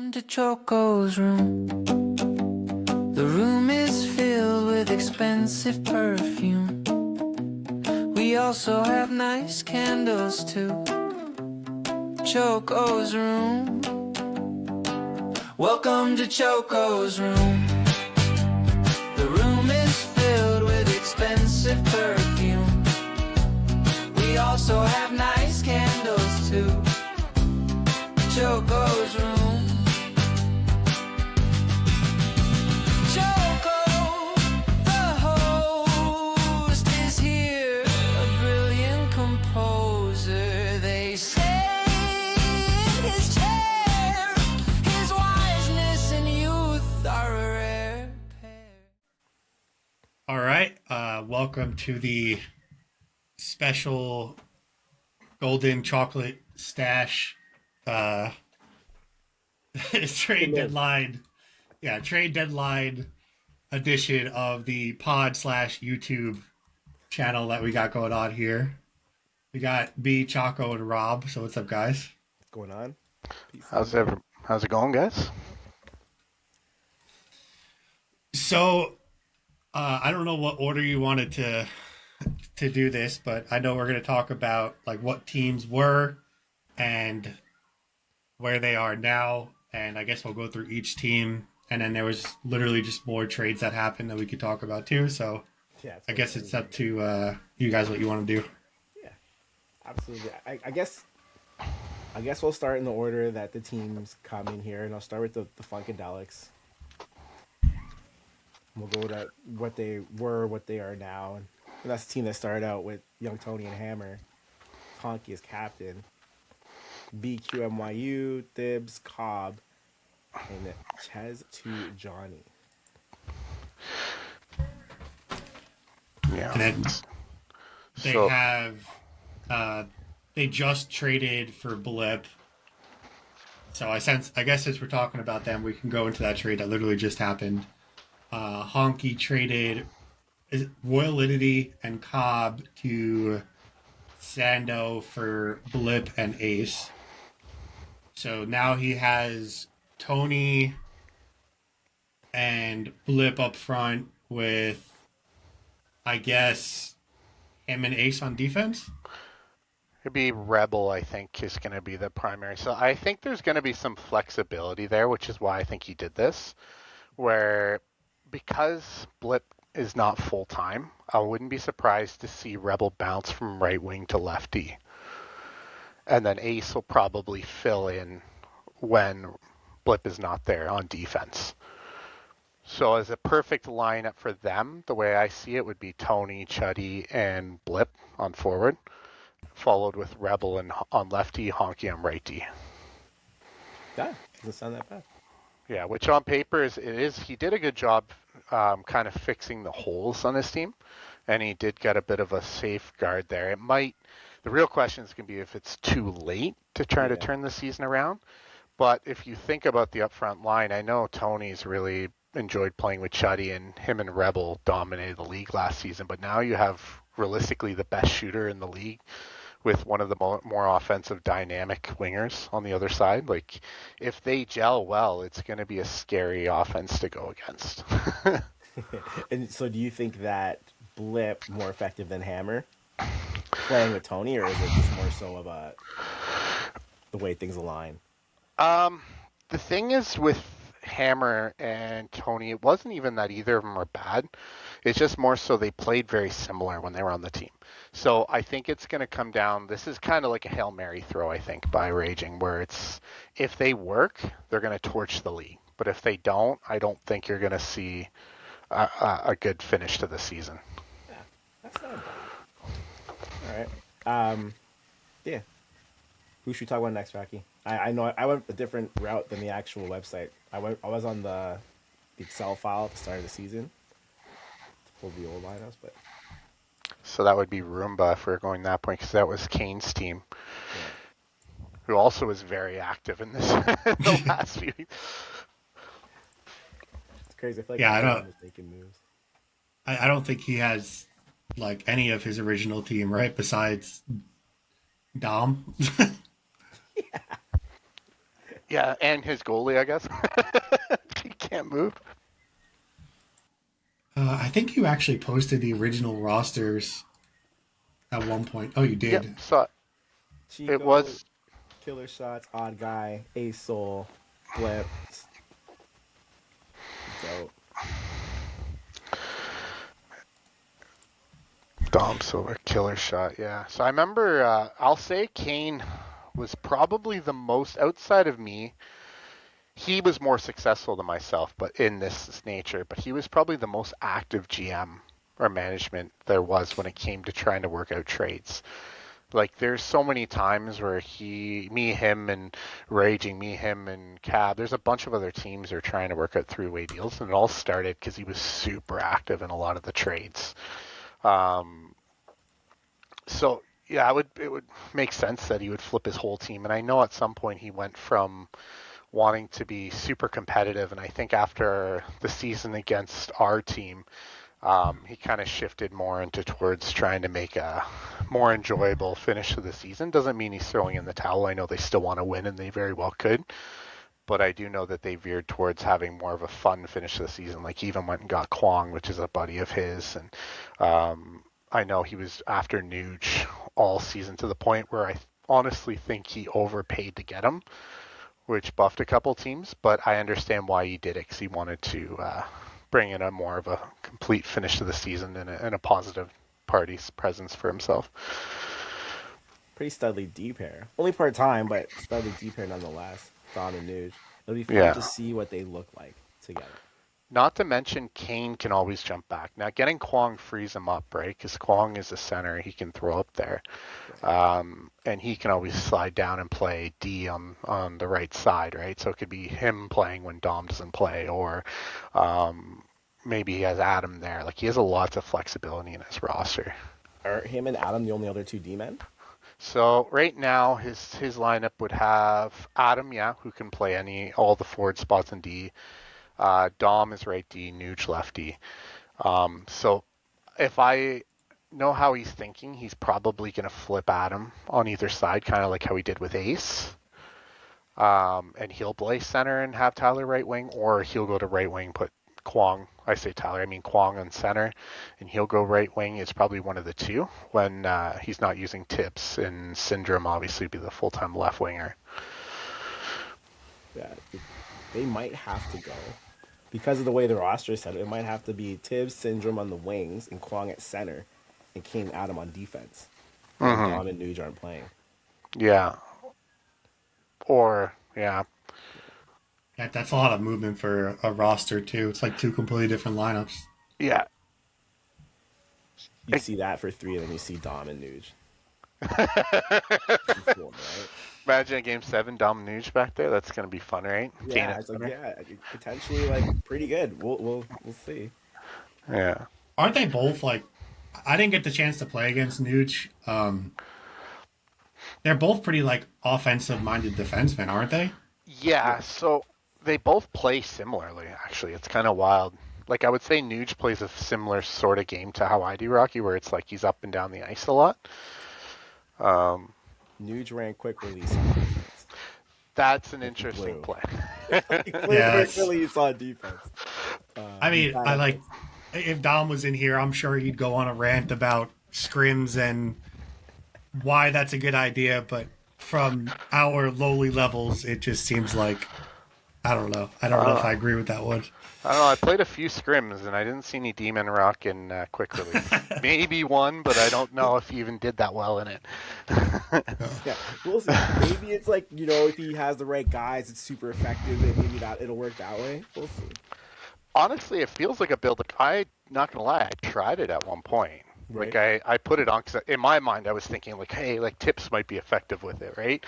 Welcome to Choco's room. The room is filled with expensive perfume. We also have nice candles too. Choco's room. Welcome to Choco's room. The room is filled with expensive perfume. We also have nice candles too. Choco's room. Choco, the host, is here, a brilliant composer. They say in his chair, his wiseness and youth are a rare pair. All right, welcome to the special Golden Chocolate Stache trade deadline edition of the pod/YouTube channel that we got going on here. We got B, Choco, and Rob. So what's up, guys? What's going on? How's it going, guys? So I don't know what order you wanted to do this, but I know we're going to talk about like what teams were and where they are now, and I guess we'll go through each team, and then there was literally just more trades that happened that we could talk about too. So Yeah, I guess it's up to you guys what you want to do. Yeah, absolutely. I guess we'll start in the order that the teams come in here, and I'll start with the Funkadelics. We'll go to what they were, what they are now, and that's the team that started out with Young Tony and Hammer, Honky as captain, BQMYU, Thibs, Cobb, and Chez to Johnny. Yeah. And then they just traded for Blip. So I guess since we're talking about them, we can go into that trade that literally just happened. Honky traded Royal Lidity and Cobb to Sando for Blip and Ace. So now he has Tony and Blip up front with, I guess, him and Ace on defense. It'd be Rebel, I think, is going to be the primary. So I think there's going to be some flexibility there, which is why I think he did this, where because Blip is not full-time, I wouldn't be surprised to see Rebel bounce from right wing to lefty. And then Ace will probably fill in when Blip is not there on defense. So as a perfect lineup for them, the way I see it would be Tony, Chuddy, and Blip on forward, followed with Rebel and on lefty, Honky on righty. Yeah, doesn't sound that bad. Yeah, which on paper he did a good job kind of fixing the holes on his team, and he did get a bit of a safeguard there. The real question is going to be if it's too late to try to turn the season around. But if you think about the upfront line, I know Tony's really enjoyed playing with Chuddy, and him and Rebel dominated the league last season, but now you have realistically the best shooter in the league with one of the more offensive dynamic wingers on the other side. Like, if they gel well, it's going to be a scary offense to go against. And so do you think that Blip more effective than Hammer playing with Tony, or is it just more so about the way things align? The thing is with Hammer and Tony, it wasn't even that either of them were bad. It's just more so they played very similar when they were on the team. So I think it's going to come down. This is kind of like a Hail Mary throw, I think, by Raging, where it's if they work, they're going to torch the league. But if they don't, I don't think you're going to see a good finish to the season. Yeah, that's not bad. All right. Yeah. Who should we talk about next, Rocky? I know I went a different route than the actual website. I was on the Excel file at the start of the season to pull the old lineups, but So that would be Roomba if we're going that point, because that was Kane's team, who also was very active in this the last few weeks. it's crazy. I feel like Yeah, I everyone don't- was making moves. I don't think he has like any of his original team, right? Besides Dom. Yeah, and his goalie, I guess. He can't move. I think you actually posted the original rosters at one point. Oh, you Yep. did. So it Chico, was Killer Shots, Odd Guy, Ace Soul, Blip, Goat. Dom Silver killer shot. Yeah. So I remember. I'll say Kane was probably the most outside of me. He was more successful than myself, but in this nature. But he was probably the most active GM or management there was when it came to trying to work out trades. Like there's so many times where him and Raging, him and Cab. There's a bunch of other teams that are trying to work out three-way deals, and it all started because he was super active in a lot of the trades. Um, so yeah, it would make sense that he would flip his whole team. And I know at some point he went from wanting to be super competitive, and I think after the season against our team, he kind of shifted more into towards trying to make a more enjoyable finish to the season. Doesn't mean he's throwing in the towel. I know they still want to win, and they very well could. But I do know that they veered towards having more of a fun finish to the season. Like he even went and got Kwong, which is a buddy of his, and I know he was after Nuge all season to the point where I honestly think he overpaid to get him, which buffed a couple teams. But I understand why he did it because he wanted to bring in a more of a complete finish to the season and a positive party's presence for himself. Pretty studly deep hair. Only part time, but studly deep hair nonetheless. Dom and Nuge. It'll be fun to Yeah. see what they look like together. Not to mention Kane can always jump back. Now getting Kwong frees him up, right? Because Kwong is a center, he can throw up there, and he can always slide down and play D on the right side, right? So it could be him playing when Dom doesn't play, or maybe he has Adam there. Like he has a lot of flexibility in his roster. Are him and Adam the only other two D men? So right now his lineup would have Adam, yeah, who can play all the forward spots in D. Dom is right D, Nuge left D. So if I know how he's thinking, he's probably going to flip Adam on either side, kind of like how he did with Ace. And he'll play center and have Tyler right wing, or he'll go to right wing, put Kwong. I say Tyler, I mean Kwong on center, and he'll go right wing. It's probably one of the two when he's not using tips, and Syndrome obviously be the full-time left winger. Yeah, they might have to go because of the way the roster is set up. It might have to be Tibbs, Syndrome on the wings, and Kwong at center, and Kane Adam on defense. When Dom and Nuge aren't playing. Yeah. Or yeah. That's a lot of movement for a roster too. It's like two completely different lineups. Yeah. You see that for three, and then you see Dom and Nuge. Cool, right? Imagine Game 7, Dom Nuge back there. That's gonna be fun, right? Yeah, it's like potentially like pretty good. We'll see. Yeah. Aren't they both like? I didn't get the chance to play against Nuge. They're both pretty like offensive-minded defensemen, aren't they? Yeah. So they both play similarly. Actually, it's kind of wild. Like I would say, Nuge plays a similar sort of game to how I do, Rocky, where it's like he's up and down the ice a lot. Nuge ran quick release on defense. That's an interesting play. Yes. Quick release on defense. I mean, I like if Dom was in here, I'm sure he'd go on a rant about scrims and why that's a good idea. But from our lowly levels, it just seems like I don't know. I don't know if I agree with that one. I don't know. I played a few scrims and I didn't see any Demon Rock in quick release. Maybe one, but I don't know if he even did that well in it. Yeah, we'll see. Maybe it's like if he has the right guys, it's super effective, and maybe it'll work that way. We'll see. Honestly, it feels like a build. I'm not gonna lie. I tried it at one point. Right. Like I put it on because in my mind I was thinking like, hey, like tips might be effective with it, right?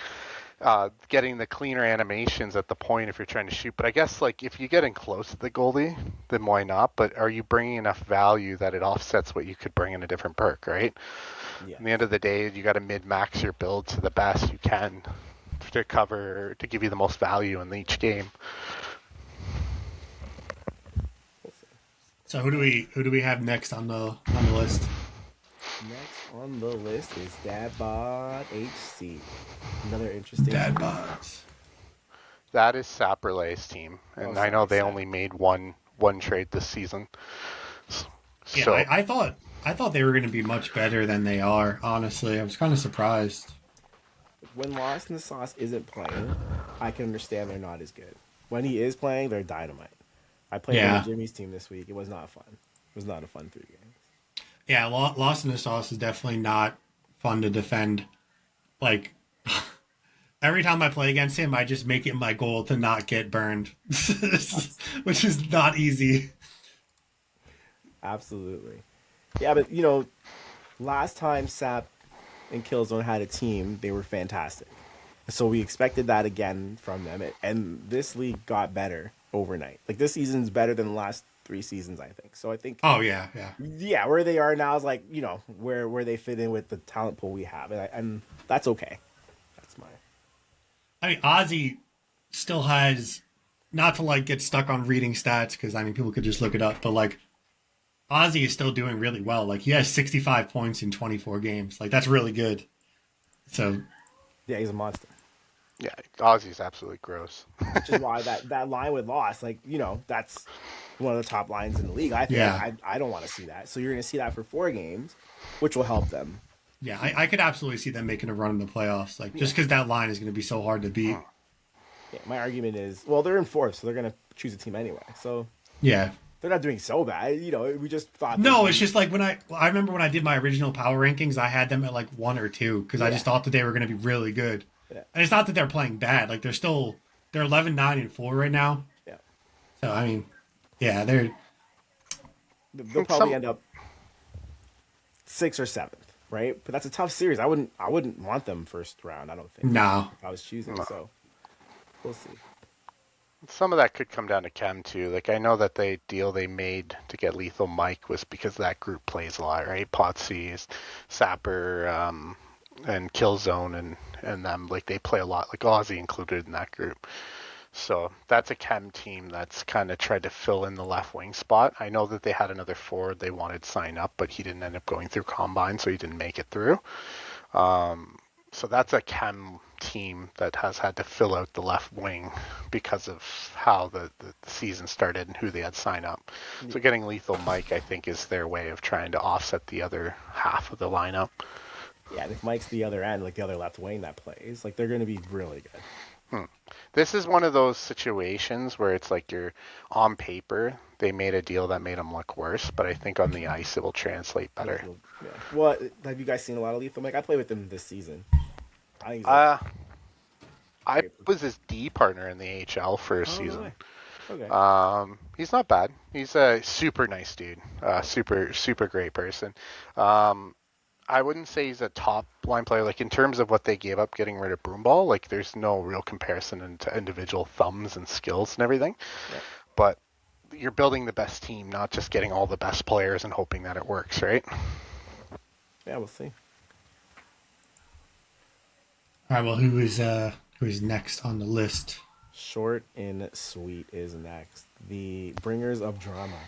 Getting the cleaner animations at the point if you're trying to shoot. But I guess like if you get in close to the goalie, then why not? But are you bringing enough value that it offsets what you could bring in a different perk, right? Yeah. At the end of the day, you got to mid-max your build to the best you can to give you the most value in each game. So who do we have next on the list? Next on the list is Dadbot HC. Another interesting. Dad bods. That is Saperlay's team, and I know sorry, they Sap. only made one trade this season. Yeah, So I thought they were going to be much better than they are. Honestly, I was kind of surprised. When Lost in the Sauce isn't playing, I can understand they're not as good. When he is playing, they're dynamite. I played him with Yeah, Jimmy's team this week. It was not fun. It was not a fun 3 games. yeah. Lost in the Sauce is definitely not fun to defend. Like every time I play against him, I just make it my goal to not get burned, which is not easy. Absolutely. Yeah, but last time Sap and Killzone had a team, they were fantastic. So we expected that again from them, and this league got better overnight. Like this season's better than the last 3 seasons, I think. So I think, Oh yeah, yeah. yeah, where they are now is like where they fit in with the talent pool we have, and that's okay. That's my I mean, Ozzy still has not to like get stuck on reading stats because I mean people could just look it up, but like Ozzy is still doing really well. Like he has 65 points in 24 games. Like that's really good. So yeah, he's a monster. yeah, Ozzy's absolutely gross. Which is why that line with Lost, like that's one of the top lines in the league. I think yeah, I don't want to see that. So you're going to see that for 4 games, which will help them. yeah, I could absolutely see them making a run in the playoffs. Like just because that line is going to be so hard to beat. Yeah, my argument is, well, they're in fourth, so they're going to choose a team anyway. So Yeah. they're not doing so bad. We just thought. No, it's just like when I remember when I did my original power rankings, I had them at like 1 or 2 because I just thought that they were going to be really good. Yeah. And it's not that they're playing bad. Like they're 11, 9, and 4 right now. Yeah. So I mean, yeah, they're They'll probably end up 6th or 7th, right? But that's a tough series. I wouldn't want them first round. I don't think. no. If I was choosing, so we'll see. Some of that could come down to chem too. Like I know that the deal they made to get Lethal Mike was because that group plays a lot, right? Potsy, Sapper, and Killzone and them, like they play a lot, like Aussie included in that group. So that's a chem team that's kind of tried to fill in the left wing spot. I know that they had another forward they wanted to sign up, but he didn't end up going through combine, so he didn't make it through. So that's a chem team that has had to fill out the left wing because of how the season started and who they had signed up. So getting Lethal Mike, I think, is their way of trying to offset the other half of the lineup. Yeah, and if Mike's the other end, like the other left wing that plays, like they're going to be really good. This is one of those situations where it's like you're on paper, they made a deal that made them look worse, but I think on the ice it will translate better. Yeah. Well, have you guys seen a lot of Lethal Mike? I played with him this season. I think he's I was his D partner in the AHL for a season. Okay. He's not bad. He's a super nice dude. Super great person. I wouldn't say he's a top line player. Like in terms of what they gave up getting rid of Broomball, like there's no real comparison into individual thumbs and skills and everything. Yeah. But you're building the best team, not just getting all the best players and hoping that it works, right? Yeah, we'll see. All right. Well, who is next on the list? Short and sweet is next. The bringers of drama,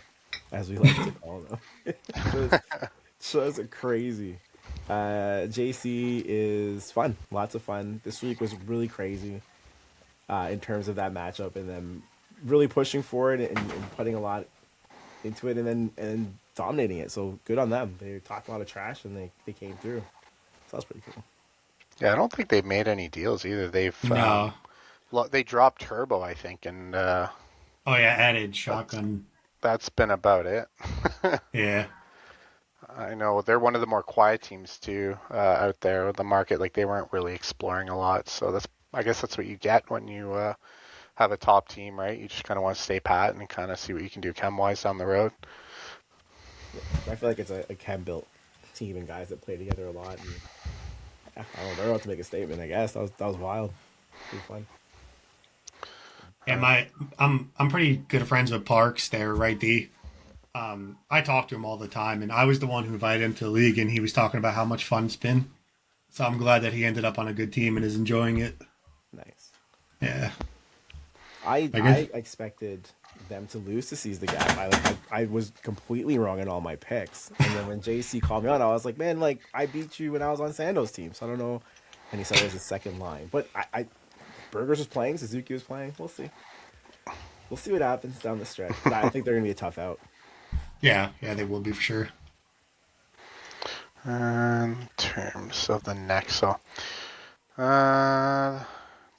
as we like to call them. Just crazy. JC is fun. Lots of fun. This week was really crazy in terms of that matchup and them really pushing for it and putting a lot into it and dominating it. So good on them. They talked a lot of trash and they came through. So that's pretty cool. Yeah, I don't think they've made any deals either. They've No. they dropped Turbo, I think, and Oh yeah, added shotgun. that's been about it. Yeah. I know they're one of the more quiet teams too out there with the market. Like they weren't really exploring a lot, so I guess that's what you get when you have a top team, right? You just kind of want to stay pat and kind of see what you can do chem wise down the road. Yeah, I feel like it's a chem built team and guys that play together a lot. And I don't know, they're about to make a statement. I guess that was wild. Pretty fun. Yeah, I'm pretty good friends with Parks there, right? I talk to him all the time, and I was the one who invited him to the league, and he was talking about how much fun it's been. So I'm glad that he ended up on a good team and is enjoying it. Nice. Yeah. I expected them to lose to Seize the Gap. I was completely wrong in all my picks. And then when JC called me on, I was like, man, like I beat you when I was on Sando's team. So I don't know. And he said it was the second line. But Burgers was playing, Suzuki was playing. We'll see. We'll see what happens down the stretch. 'Cause I think they're gonna be a tough out. Yeah, they will be for sure. In terms of the next, the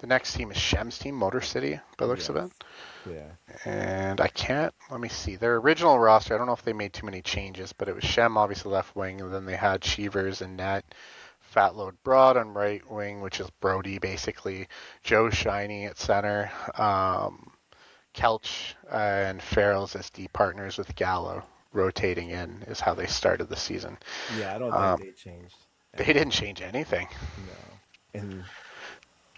next team is Shem's team, Motor City, by the looks of it. Yeah. And let me see. Their original roster, I don't know if they made too many changes, but it was Shem, obviously left wing, and then they had Cheevers and net, Fat Load Broad on right wing, which is Brody basically, Joe Shiny at center, Kelch and Farrell's as D partners with Gallo rotating in is how they started the season. Yeah, I don't think they changed. They didn't change anything. No. And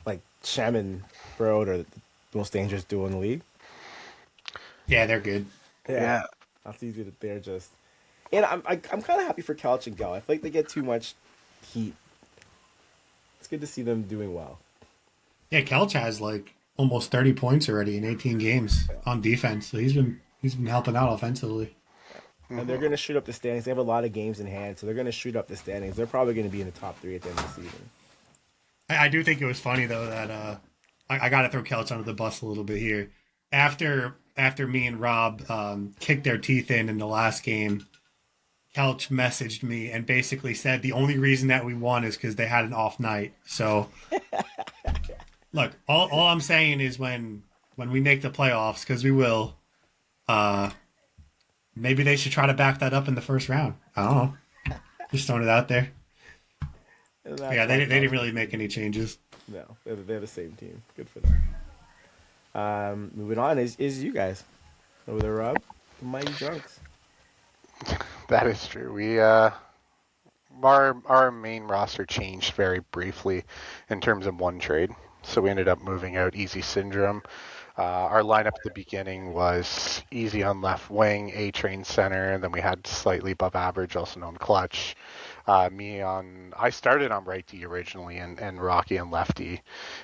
like Shem and Broad are the most dangerous duo in the league. Yeah, they're good. Yeah. That's easy that they're just. And I'm kind of happy for Couch and Gal. I feel like they get too much heat. It's good to see them doing well. Yeah, Kelch has like almost 30 points already in 18 games on defense. So he's been helping out offensively. And they're going to shoot up the standings. They have a lot of games in hand, so they're going to shoot up the standings. They're probably going to be in the top 3 at the end of the season. I do think it was funny though that I got to throw Kelch under the bus a little bit here. After me and Rob kicked their teeth in the last game, Kelch messaged me and basically said the only reason that we won is because they had an off night. So, look, all I'm saying is when we make the playoffs, because we will, maybe they should try to back that up in the first round. I don't know. Just throwing it out there. Yeah, they didn't really make any changes. No, they're the same team. Good for them. Moving on is you guys. Over there, Rob. The Mighty Drunks. That is true. We our main roster changed very briefly in terms of one trade. So we ended up moving out Easy Syndrome. Our lineup at the beginning was Easy on left wing, A-Train center, and then we had slightly above average, also known Clutch. I started on right D originally, and Rocky on lefty,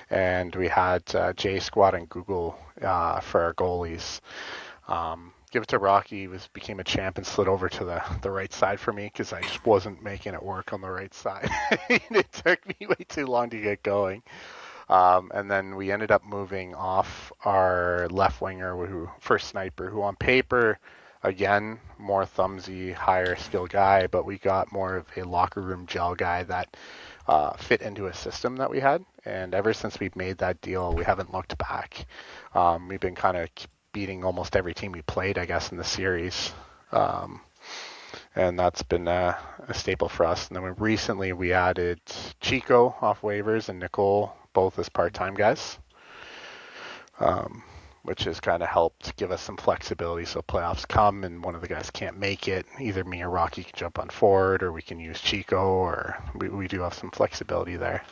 and we had J Squad and Google for our goalies. Give it to Rocky, became a champ and slid over to the right side for me because I just wasn't making it work on the right side. It took me way too long to get going. And then we ended up moving off our left winger for Sniper, who on paper, again, more thumbsy, higher skill guy, but we got more of a locker room gel guy that fit into a system that we had. And ever since we've made that deal, we haven't looked back. We've been kind of beating almost every team we played, I guess, in the series. And that's been a staple for us. And then recently we added Chico off waivers and Nicole, both as part-time guys, which has kind of helped give us some flexibility. So playoffs come and one of the guys can't make it. Either me or Rocky can jump on forward, or we can use Chico, or we do have some flexibility there.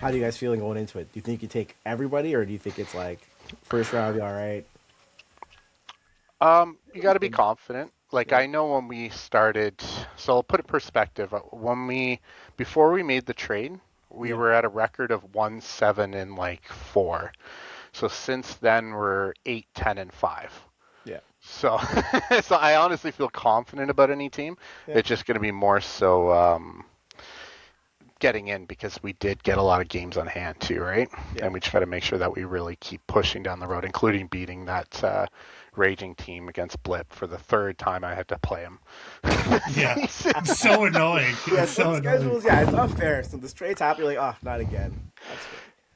How do you guys feeling going into it? Do you think you take everybody, or do you think it's like first round be all right? You got to be confident. Like, I know when we started, so I'll put it in perspective. Before we made the trade, we were at a record of 1-7 and 4. So since then we're 8-10-5. Yeah. So, so I honestly feel confident about any team. Yeah. It's just going to be more so getting in, because we did get a lot of games on hand too, right? Yeah. And we try to make sure that we really keep pushing down the road, including beating that raging team against Blip for the third time I had to play him. Yeah, it's so annoying. Yeah, so schedules, yeah, it's not fair. So the trade's happen, you're like, oh, not again.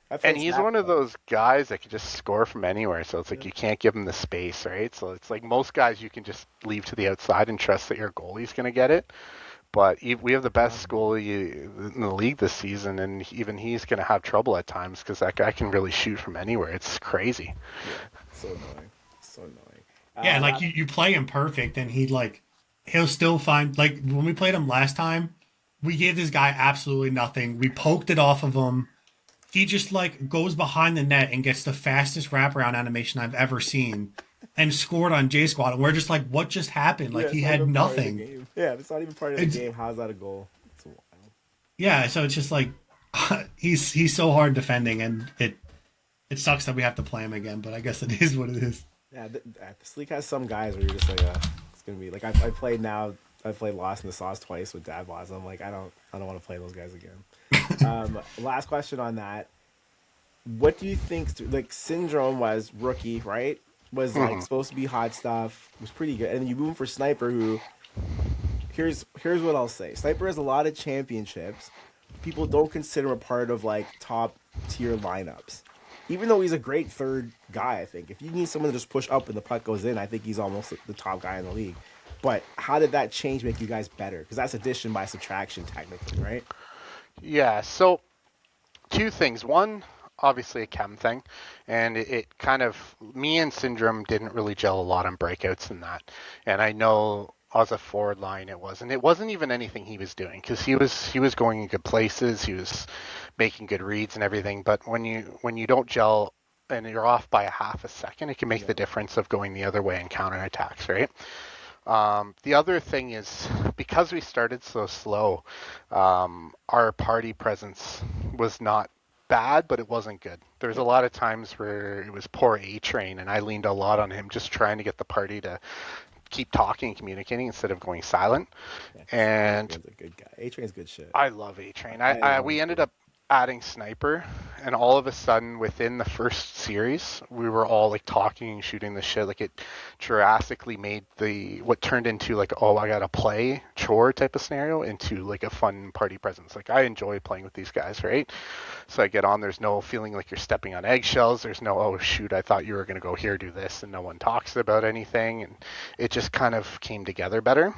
That's and he's one of those guys that can just score from anywhere. So it's like you can't give him the space, right? So it's like most guys you can just leave to the outside and trust that your goalie's going to get it. But we have the best goalie in the league this season, and even he's going to have trouble at times because that guy can really shoot from anywhere. It's crazy. Yeah, so annoying. So annoying. Yeah, like you play him perfect, and he'll still find, like when we played him last time, we gave this guy absolutely nothing. We poked it off of him. He just goes behind the net and gets the fastest wraparound animation I've ever seen, and scored on J Squad. And we're just like, what just happened? Like, he had nothing. Yeah, it's not even part of the game. How's that a goal? It's wild. Yeah, so it's just like he's so hard defending, and it sucks that we have to play him again. But I guess it is what it is. Yeah, this league has some guys where you're just like, it's gonna be like I played now I played Lost in the Sauce twice with Dad Boss. I'm like, I don't want to play those guys again. Last question on that. What do you think? Like Syndrome was rookie, right? Was like Mhm. supposed to be hot stuff. Was pretty good, and then you move him for Sniper, who here's what I'll say. Sniper has a lot of championships. People don't consider him a part of like top tier lineups. Even though he's a great third guy, I think if you need someone to just push up and the puck goes in, I think he's almost the top guy in the league. But how did that change make you guys better? Because that's addition by subtraction, technically, right? Yeah. So two things. One, obviously a chem thing, and it kind of me and Syndrome didn't really gel a lot on breakouts and that. And I know as a forward line it wasn't even anything he was doing because he was going in good places, he was making good reads and everything. But when you don't gel and you're off by a half a second, it can make Yeah. the difference of going the other way in counterattacks, right? The other thing is because we started so slow, our party presence was not bad, but it wasn't good. There's a Yeah. lot of times where it was poor A Train, and I leaned a lot on him just trying to get the party to keep talking and communicating instead of going silent. Yeah, because A And Train's a good guy. A Train's good shit. I love A Train. I love him We ended too. up adding Sniper, and all of a sudden, within the first series, we were all like talking and shooting the shit. Like it drastically made the what turned into like, oh, I gotta play chore type of scenario into like a fun party presence. Like I enjoy playing with these guys, right? So I get on. There's no feeling like you're stepping on eggshells. There's no, oh shoot, I thought you were gonna go here do this, and no one talks about anything, and it just kind of came together better.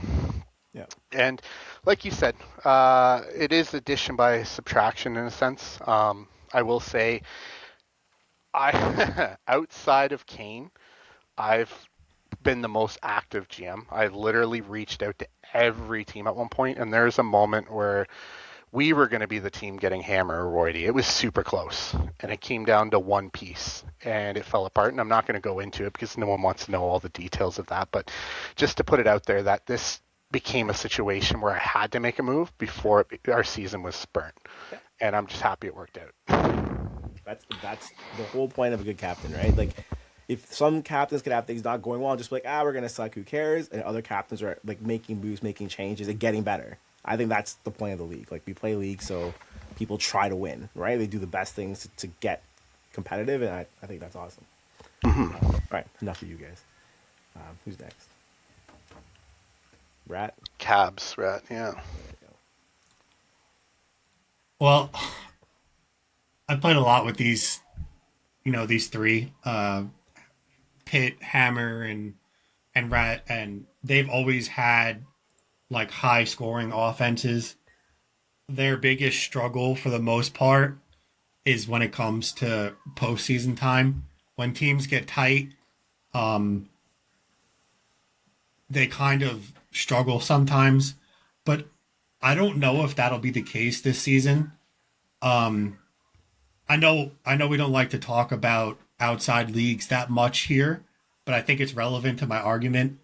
Yeah. And like you said, it is addition by subtraction in a sense. I will say, I outside of Kane, I've been the most active GM. I literally reached out to every team at one point, and there's a moment where we were going to be the team getting Hammer or Roydy. It was super close, and Yeah. it came down to one piece, and it fell apart. And I'm not going to go into it because no one wants to know all the details of that. But just to put it out there, that this became a situation where I had to make a move before our season was burnt, Yeah. and I'm just happy it worked out. That's the whole point of a good captain, right? Like, if some captains could have things not going well, just be like, we're gonna suck. Who cares? And other captains are like making moves, making changes, and getting better. I think that's the point of the league. Like, we play league so people try to win, right? They do the best things to get competitive, and I think that's awesome. All right, enough of you guys. Who's next? Rat. Cabs, right? Yeah. There we go. Well, I played a lot with these, these three, Pit, Hammer, and Rat, and they've always had like high scoring offenses. Their biggest struggle, for the most part, is when it comes to postseason time. When teams get tight, um, they kind of struggle sometimes. But I don't know if that'll be the case this season. Um, I know we don't like to talk about outside leagues that much here, but I think it's relevant to my argument.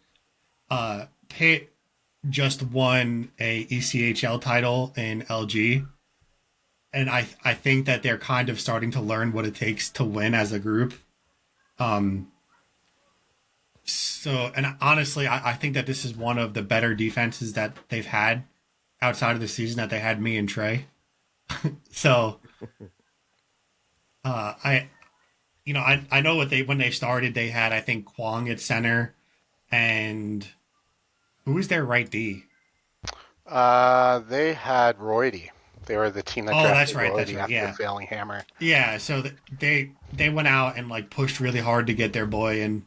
Pitt just won a ECHL title in LG, and I think that they're kind of starting to learn what it takes to win as a group. Um, and honestly, I think that this is one of the better defenses that they've had outside of the season that they had me and Trey. So I I know what they when they started they had I think Kwong at center and who was their right D? They had Roydy. They were the team that Oh, that's drafted right. That's Roydy right. after Yeah, failing Hammer. yeah. So they went out and like pushed really hard to get their boy, and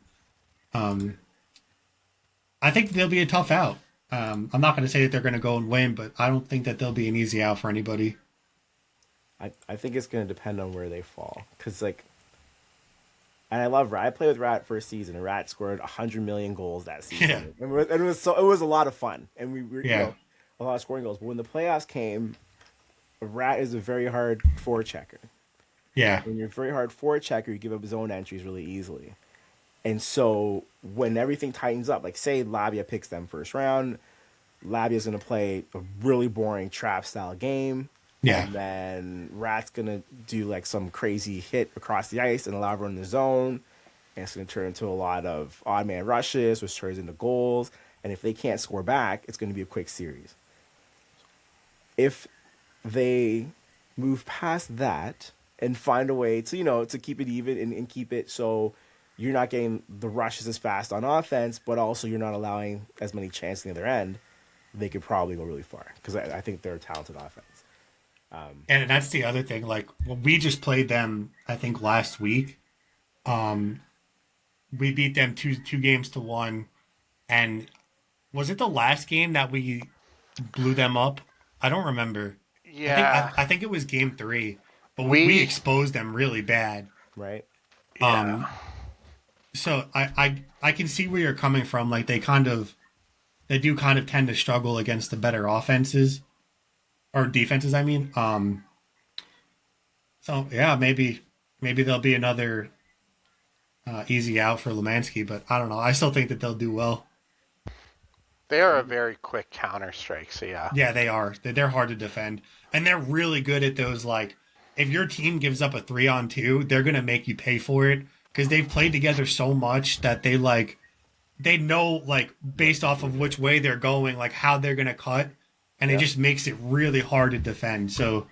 um, I think they'll be a tough out. I'm not going to say that they're going to go and win, but I don't think that they'll be an easy out for anybody. I think it's gonna depend on where they fall, cause like, and I love Rat. I played with Rat first season, and Rat scored 100 million goals that Yeah, season, and it was a lot of fun, and we were yeah, a lot of scoring goals. But when the playoffs came, Rat is a very hard forechecker. yeah, When you're a very hard forechecker, you give up zone entries really easily. And so when everything tightens up, like say Labia picks them first round, Labia's gonna play a really boring trap style game, yeah, and then Rat's gonna do like some crazy hit across the ice and allow everyone in the zone, and it's gonna turn into a lot of odd man rushes, which turns into goals. And if they can't score back, it's going to be a quick series. If they move past that and find a way to, to keep it even and keep it so you're not getting the rushes as fast on offense, but also you're not allowing as many chances on the other end, they could probably go really far because I think they're a talented offense. And that's the other thing. Like, when we just played them, I think last week. We beat them two games to one, and was it the last game that we blew them up? I don't remember. Yeah, I think it was game three, but we we exposed them really bad. Right? yeah. So I can see where you're coming from. Like, they do kind of tend to struggle against the better offenses or defenses. I mean, so yeah, maybe there'll be another easy out for Lemansky, but I don't know. I still think that they'll do well. They are a very quick counter strike, so yeah. Yeah, they are. They're hard to defend, and they're really good at those. Like, if your team gives up a 3-on-2, they're gonna make you pay for it because they've played together so much that they know, like, based off of which way they're going, like how they're gonna cut, and it Yep. just makes it really hard to defend. So,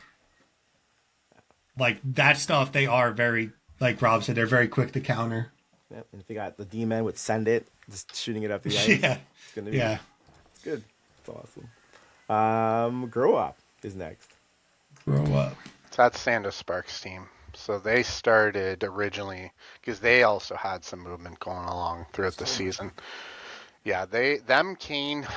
like, that stuff, they are very, like Rob said, they're very quick to counter. Yep. And if they got the D-man with send it, just shooting it up the ice, Yeah, it's going to be yeah. it's good. It's awesome. Grow Up is next. Grow up. So that's Sando Sparks' team. So they started originally because they also had some movement going along throughout the season. Yeah, Kane,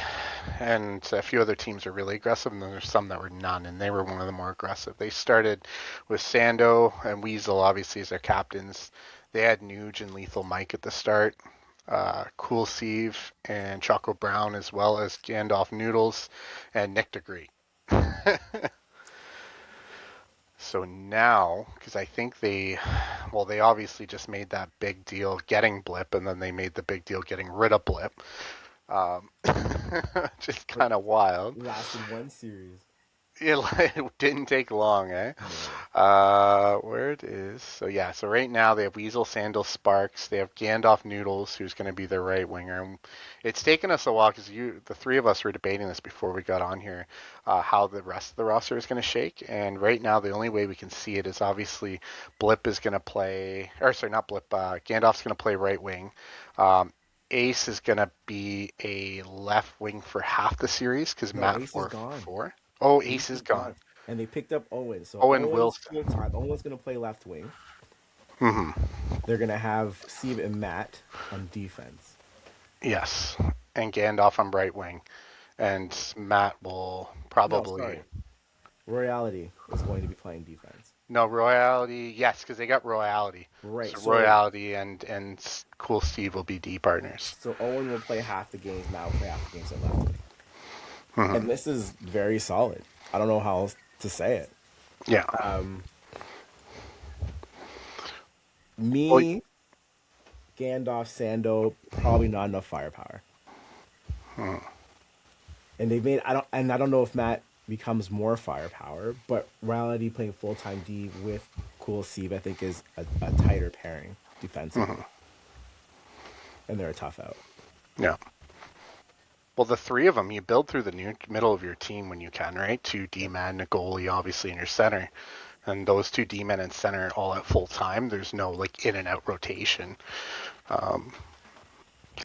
and a few other teams are really aggressive, and then there's some that were none, and they were one of the more aggressive. They started with Sando and Weasel, obviously, as their captains. They had Nuge and Lethal Mike at the start, Cool Sieve and Choco Brown, as well as Gandalf Noodles and Nick DeGree. So now, because I think they obviously just made that big deal getting Blip, and then they made the big deal getting rid of Blip. Just kind of wild. Lasted one series. It didn't take long, eh? Where it is. So yeah, so right now they have Weasel, Sandal, Sparks. They have Gandalf Noodles, who's going to be their right winger. And it's taken us a while because the three of us were debating this before we got on here, how the rest of the roster is going to shake. And right now, the only way we can see it is obviously Blip is going to play, or sorry, not Blip. Gandalf's going to play right wing. Ace is going to be a left wing for half the series because Matt Ace is for gone. four. Oh, Ace is gone. And they picked up Owen. So Owen Owen's Wilson. full-time. Owen's going to play left wing. Mm-hmm. They're going to have Steve and Matt on defense. Yes, and Gandalf on right wing, and Matt will probably No, sorry. Royalty is going to be playing defense. no Royalty. Yes, because they got Royalty. Right. So Royalty and Cool Steve will be D partners. So Owen will play half the games. Matt will play half the games at left wing. Mm-hmm. And this is very solid. I don't know how else to say it. Yeah. Gandalf, Sando, probably not enough firepower. And I don't know if Matt becomes more firepower, but Reality playing full-time D with Cool Steve, I think, is a tighter pairing defensively. And they're a tough out. Yeah. Well, the three of them, you build through the middle of your team when you can, right? Two D-men, a goalie, obviously, in your center. And those two D-men and center all at full time. There's no, like, in and out rotation.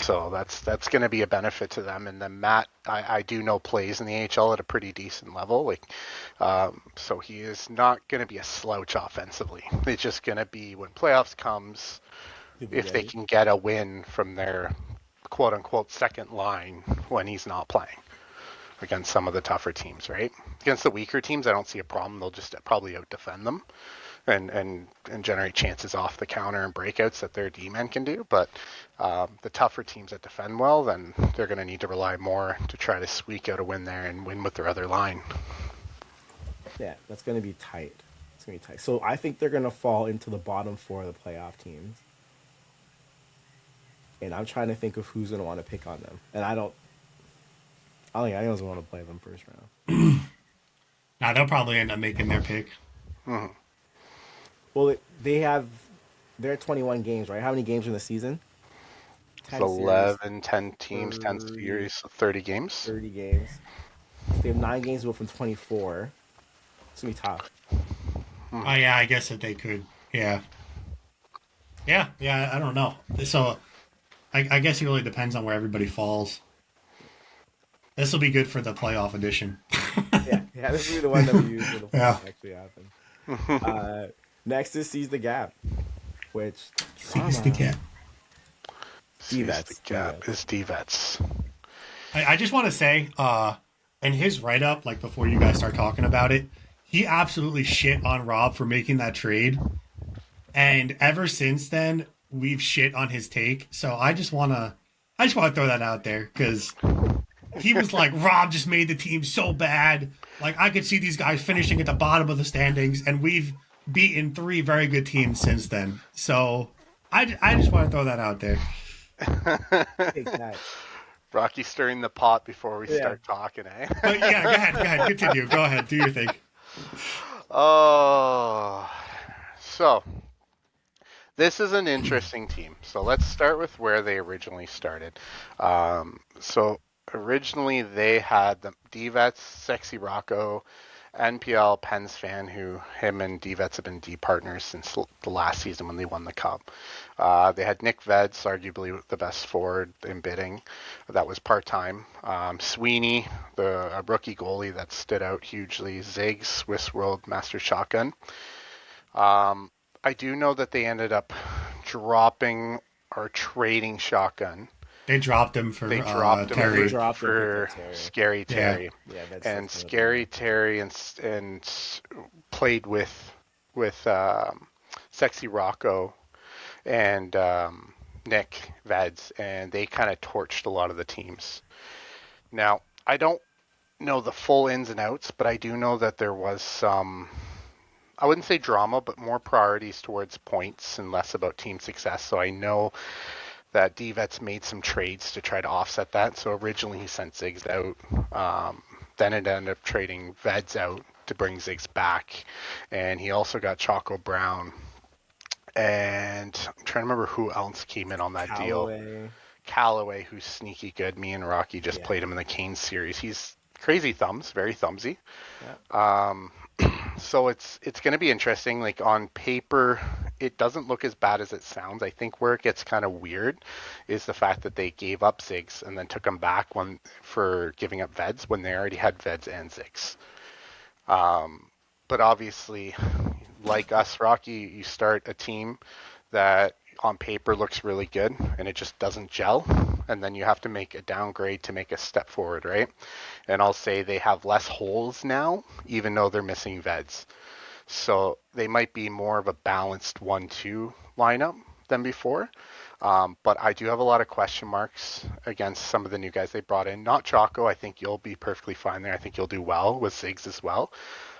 So that's going to be a benefit to them. And then Matt, I do know plays in the AHL at a pretty decent level. Like, so he is not going to be a slouch offensively. It's just going to be when playoffs comes, if they can get a win from their quote unquote second line when he's not playing against some of the tougher teams, right? Against the weaker teams, I don't see a problem. They'll just probably out defend them and generate chances off the counter and breakouts that their D-men can do. But the tougher teams that defend well, then they're going to need to rely more to try to squeak out a win there and win with their other line. Yeah, that's going to be tight. It's going to be tight. So I think they're going to fall into the bottom four of the playoff teams. And I'm trying to think of who's going to want to pick on them. And I don't think anyone's going to want to play them first round. Nah, they'll probably end up making their pick. Mm-hmm. Well, they're 21 games, right? How many games in the season? It's 10 series, 11, 10 teams, 10 series, so 30 games. 30 games. So they have 9 games to go from 24. It's gonna be tough. Oh yeah, I guess that they could. Yeah, yeah. I don't know. So I guess it really depends on where everybody falls. This will be good for the playoff edition. Yeah, yeah. This will be the one that we use when the Yeah. playoffs actually happen. Next is Seize the Gap, which Seize the drama. cat. Sees the D-Vets, gap D-Vets. is DVETs. I just want to say, in his write up, like before you guys start talking about it, he absolutely shit on Rob for making that trade. And ever since then, we've shit on his take. So I just want to throw that out there because he was like, Rob just made the team so bad. Like I could see these guys finishing at the bottom of the standings, and we've beaten 3 very good teams since then. So I just want to throw that out there. Take that. Rocky stirring the pot before we Yeah. start talking, eh? But yeah, go ahead, continue. Go ahead, do your thing. Oh, so this is an interesting team. So let's start with where they originally started. So originally they had the DVETS, Sexy Rocco, NPL Pens fan, who him and DVETS have been D partners since the last season when they won the cup. They had Nick Veds, arguably the best forward in bidding. That was part time. Sweeney, a rookie goalie that stood out hugely. Ziggs, Swiss World Master Shotgun. I do know that they ended up dropping or trading Shotgun. They dropped him for They dropped him They Terry. dropped him, for picked up Terry. Scary Yeah. Terry. Yeah, that's And one of the- Scary Terry and played with Sexy Rocco and Nick Veds, and they kind of torched a lot of the teams. Now, I don't know the full ins and outs, but I do know that there was some, I wouldn't say drama, but more priorities towards points and less about team success. So I know that DVETS made some trades to try to offset that. So originally he sent Ziggs out. Then it ended up trading Veds out to bring Ziggs back. And he also got Choco Brown. And I'm trying to remember who else came in on that deal. Callaway. Callaway, who's sneaky good. Me and Rocky just Yeah. played him in the Kane series. He's crazy thumbs, very thumbsy. Yeah. So it's going to be interesting. Like on paper, it doesn't look as bad as it sounds. I think where it gets kind of weird is the fact that they gave up Ziggs and then took him back for giving up Veds when they already had Veds and Ziggs. But obviously, like us, Rocky, you start a team that on paper looks really good and it just doesn't gel, and then you have to make a downgrade to make a step forward, right? And I'll say they have less holes now, even though they're missing Veds. So they might be more of a balanced 1-2 lineup than before. But I do have a lot of question marks against some of the new guys they brought in. Not Choco. I think you'll be perfectly fine there. I think you'll do well with Ziggs as well.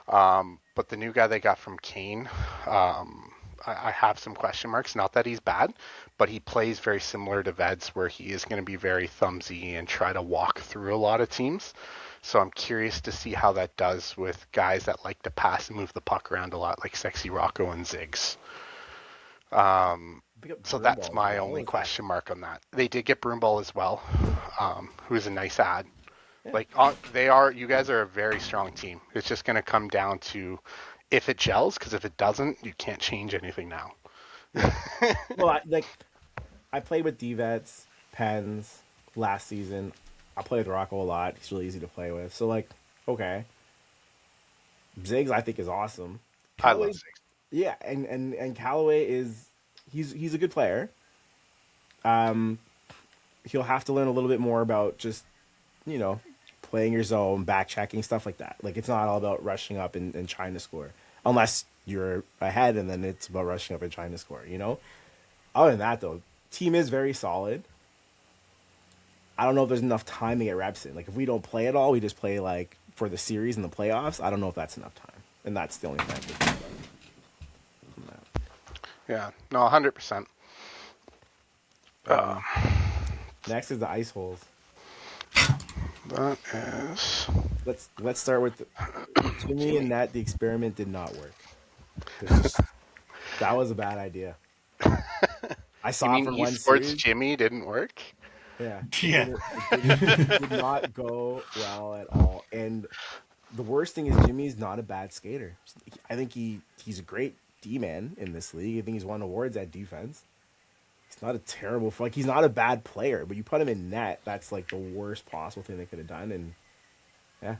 But the new guy they got from Kane, I have some question marks. Not that he's bad, but he plays very similar to Veds, where he is going to be very thumbsy and try to walk through a lot of teams. So I'm curious to see how that does with guys that like to pass and move the puck around a lot, like Sexy Rocco and Ziggs. So that's my only question mark on that. They did get Broomball as well, who's a nice ad. Like you guys are a very strong team. It's just going to come down to if it gels, because if it doesn't, you can't change anything now. Well, I played with DVETS, Pens last season. I played with Rocco a lot. He's really easy to play with. So okay. Ziggs I think is awesome. I love Ziggs. Yeah, and Callaway he's a good player. He'll have to learn a little bit more about just, playing your zone, back checking, stuff like that. Like, it's not all about rushing up and trying to score. Unless you're ahead and then it's about rushing up and trying to score, Other than that, though, team is very solid. I don't know if there's enough time to get reps in. Like, if we don't play at all, we just play, for the series and the playoffs, I don't know if that's enough time. And that's the only thing I can think about. Yeah, no, 100%. Next is the ice holes. That is. Let's start with Jimmy and Nat. The experiment did not work. That was a bad idea. I You saw it mean for one esports series. Jimmy didn't work? Yeah, Yeah. it did not go well at all. And the worst thing is Jimmy's not a bad skater. I think he's a great D man in this league. I think he's won awards at defense. He's not a terrible like he's not a bad player, but you put him in net, that's like the worst possible thing they could have done. And yeah,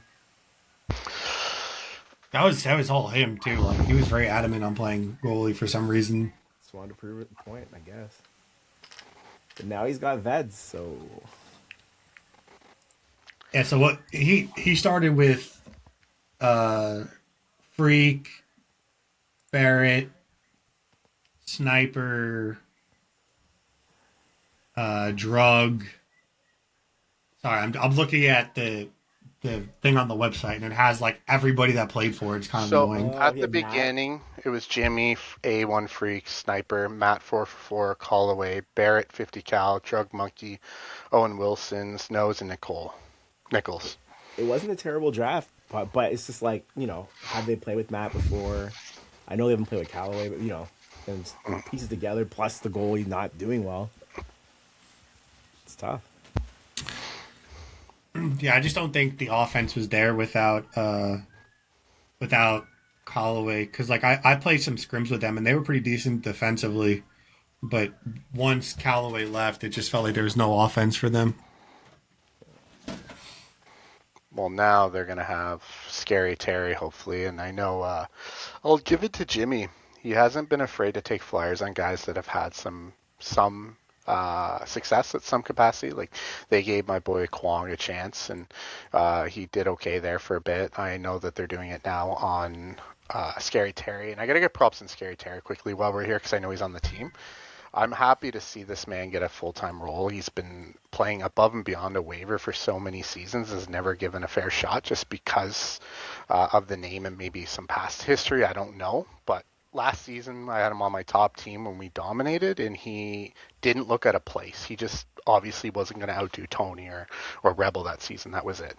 That was all him too. Like he was very adamant on playing goalie for some reason. just wanted to prove a point, I guess. But now he's got Veds, so Yeah. So what he started with uh Freak, Barrett, Sniper, Drug. Sorry, I'm looking at the thing on the website and it has like everybody that played for it. It's kind of So annoying. at he the had Matt. beginning, it was Jimmy, A1 Freak, Sniper, Matt 444, Callaway, Barrett 50 Cal, Drug Monkey, Owen Wilson, Snows, and Nichols. It wasn't a terrible draft, but it's just like have they played with Matt before? I know they haven't played with Callaway, but and pieces together plus the goalie not doing well, it's tough. Yeah, I just don't think the offense was there without Callaway because like I played some scrims with them and they were pretty decent defensively, but once Callaway left, it just felt like there was no offense for them. Well, now they're going to have Scary Terry, hopefully, and I know I'll give it to Jimmy. He hasn't been afraid to take flyers on guys that have had some success at some capacity. Like they gave my boy Kwong a chance, and he did okay there for a bit. I know that they're doing it now on Scary Terry, and I got to get props on Scary Terry quickly while we're here because I know he's on the team. I'm happy to see this man get a full-time role. He's been playing above and beyond a waiver for so many seasons, has never given a fair shot just because of the name and maybe some past history. I don't know, but last season I had him on my top team when we dominated, and he didn't look at a place. He just obviously wasn't going to outdo Tony or Rebel that season. That was it.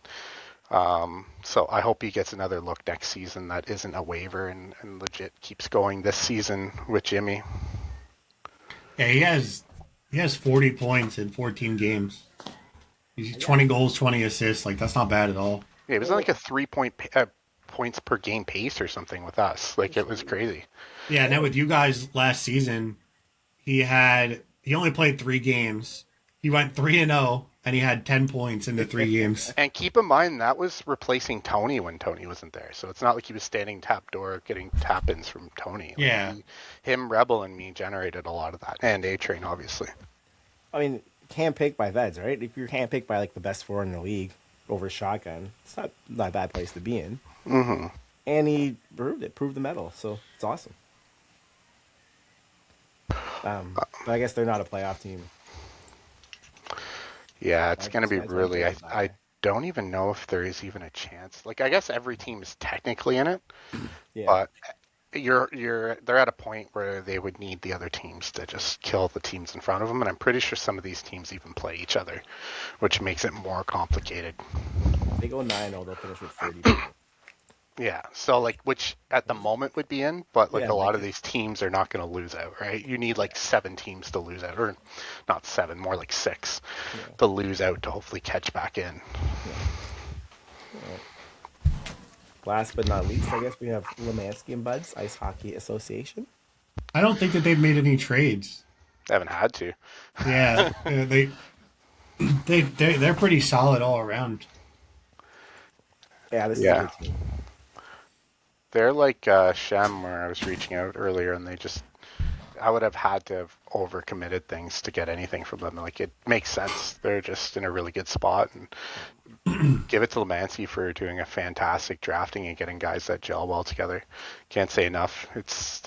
So I hope he gets another look next season that isn't a waiver and legit keeps going this season with Jimmy. Yeah, he has 40 points in 14 games. He's Yeah. 20 goals, 20 assists. Like that's not bad at all. Yeah, it was Well, like a 3 point points per game pace or something with us. Like it was crazy. Yeah, and then with you guys last season, he only played 3 games. He went 3-0 and he had 10 points in the 3 games. And keep in mind that was replacing Tony when Tony wasn't there. So it's not like he was standing tap door getting tap ins from Tony. Like Yeah. him, Rebel, and me generated a lot of that, and A Train obviously. I mean, handpicked by Veds, right? If you're handpicked by like the best four in the league over shotgun, it's not a bad place to be in. Mm-hmm. And he proved the medal, so it's awesome. But I guess they're not a playoff team. Yeah, it's gonna be That's why really. Jim's not I there. don't even know if there is even a chance. Like I guess every team is technically in it, Yeah, but they're at a point where they would need the other teams to just kill the teams in front of them, and I'm pretty sure some of these teams even play each other, which makes it more complicated. if they go 9-0, they'll finish with 30 points. Yeah, so like which at the moment would be in, but like Yeah, a lot like of these teams are not going to lose out, right? You need like 7 teams to lose out, or not 7, more like 6 yeah, to lose out to hopefully catch back in. yeah. All right. Last but not least, I guess we have Lemansky and Buds Ice Hockey Association. I don't think that they've made any trades. They haven't had to. Yeah, they're pretty solid all around. Yeah, this is a Yeah. good team. They're like Shem, where I was reaching out earlier, and I would have had to have overcommitted things to get anything from them. Like it makes sense. They're just in a really good spot, and give it to Lemansky for doing a fantastic drafting and getting guys that gel well together. Can't say enough. It's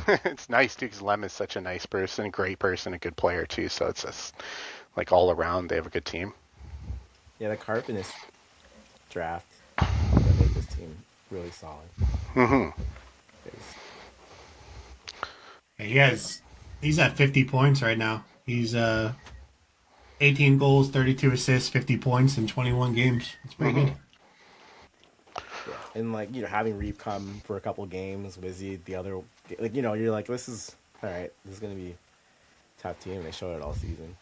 it's nice too because Lem is such a nice person, great person, a good player too. So it's just like all around they have a good team. Yeah, the Carpinus draft that made this team really solid. Mm-hmm. 'Cause- He's at 50 points right now. He's 18 goals, 32 assists, 50 points in 21 games. It's pretty good. yeah, and like having Reap come for a couple games, Wizzy the other, like you're like this is all right. This is gonna be tough team. They showed it all season.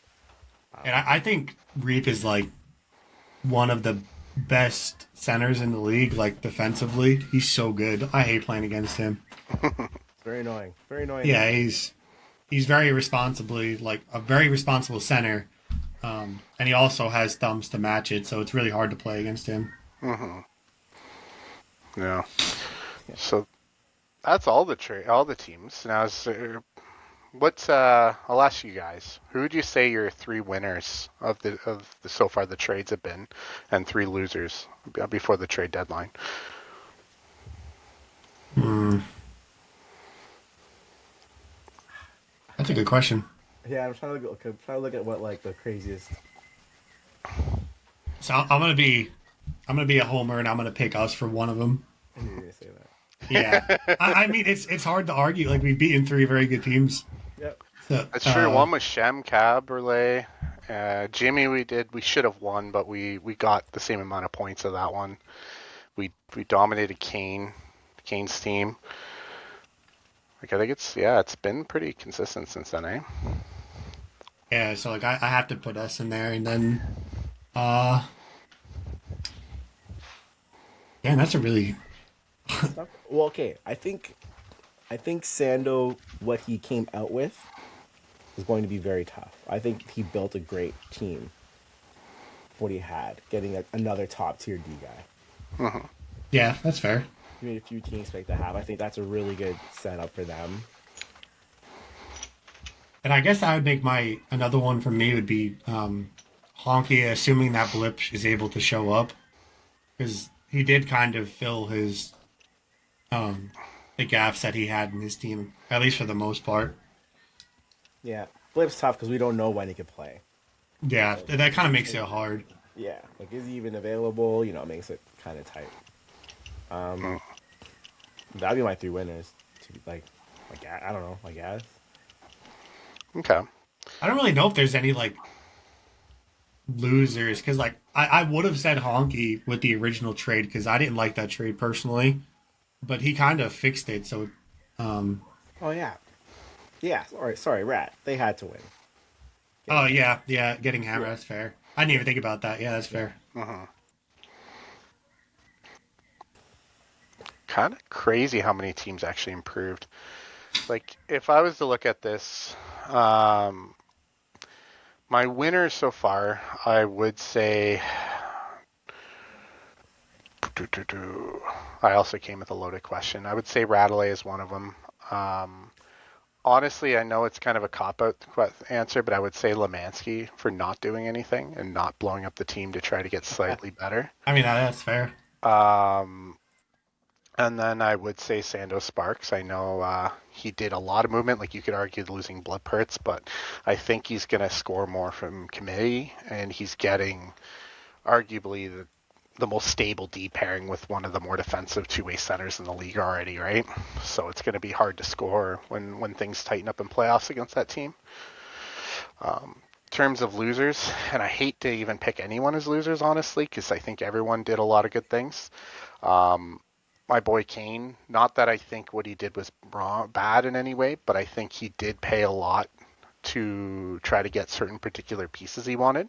And I think Reap is like one of the best centers in the league, like defensively. He's so good. I hate playing against him. It's very annoying. Very annoying. Yeah, he's very responsibly like a very responsible center, and he also has thumbs to match it, so it's really hard to play against him. Yeah. So that's all the teams. Now, I'll ask you guys. Who would you say your three winners of the so far the trades have been, and three losers before the trade deadline? That's a good question. Yeah, I'm trying to look at what like the craziest. So I'm gonna be a homer, and I'm gonna pick us for one of them. I knew you were gonna say that. Yeah, I mean it's hard to argue. Like we've beaten three very good teams. Yep. So, That's true. One was Shem, Cab, Relay. Jimmy, we should have won, but we got the same amount of points of that one. We dominated Kane's team. Like I think it's been pretty consistent since then, eh? Yeah, so like I have to put us in there, and then, yeah, that's a really Well, okay. I think Sando, what he came out with, is going to be very tough. I think he built a great team. For what he had, getting another top tier D guy. yeah, that's fair. He made a few teams expect to have. I think that's a really good setup for them. And I guess I would make another one for me would be Honky, assuming that Blip is able to show up, because he did kind of fill his the gaps that he had in his team, at least for the most part. Yeah, Blip's tough because we don't know when he could play. Yeah, that kind of makes it hard. Yeah, like is he even available? You know, it makes it kind of tight. That'd be my three winners. To be like I don't know, I guess. Okay. I don't really know if there's any like losers, because like I would have said Honky with the original trade because I didn't like that trade personally, but he kind of fixed it. So, Oh yeah, yeah. Sorry, Rat. They had to win. oh yeah, getting Hammer, that's fair. I didn't even think about that. Yeah, that's fair. Kind of crazy how many teams actually improved. Like, if I was to look at this, my winners so far, I would say. I also came with a loaded question. I would say Radley is one of them. Honestly, I know it's kind of a cop-out answer, but I would say Lemansky for not doing anything and not blowing up the team to try to get slightly better. I mean, that's fair. And then I would say Sandos Sparks. I know he did a lot of movement. Like you could argue losing blood hurts, but I think he's going to score more from committee, and he's getting arguably the most stable D pairing with one of the more defensive two-way centers in the league already, right? So it's going to be hard to score when things tighten up in playoffs against that team. In terms of losers, and I hate to even pick anyone as losers, honestly, because I think everyone did a lot of good things. My boy Kane, not that I think what he did was bad in any way, but I think he did pay a lot to try to get certain particular pieces he wanted.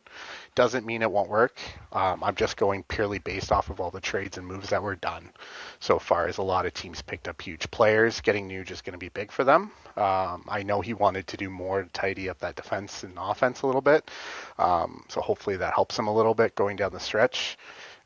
Doesn't mean it won't work. I'm just going purely based off of all the trades and moves that were done so far, as a lot of teams picked up huge players. Getting Nuge is going to be big for them. I know he wanted to do more to tidy up that defense and offense a little bit. So hopefully that helps him a little bit going down the stretch.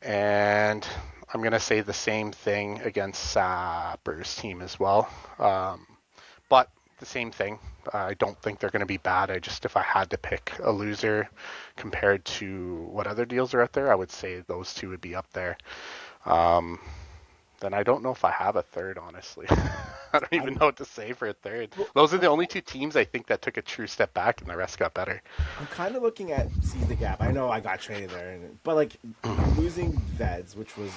And I'm going to say the same thing against Sapper's team as well. But the same thing. I don't think they're going to be bad. If I had to pick a loser compared to what other deals are out there, I would say those two would be up there. Then I don't know if I have a third, honestly. I don't even know what to say for a third. Those are the only two teams I think that took a true step back, and the rest got better. I'm kind of looking at Seize the Gap. I know I got traded there, but like losing Veds, which was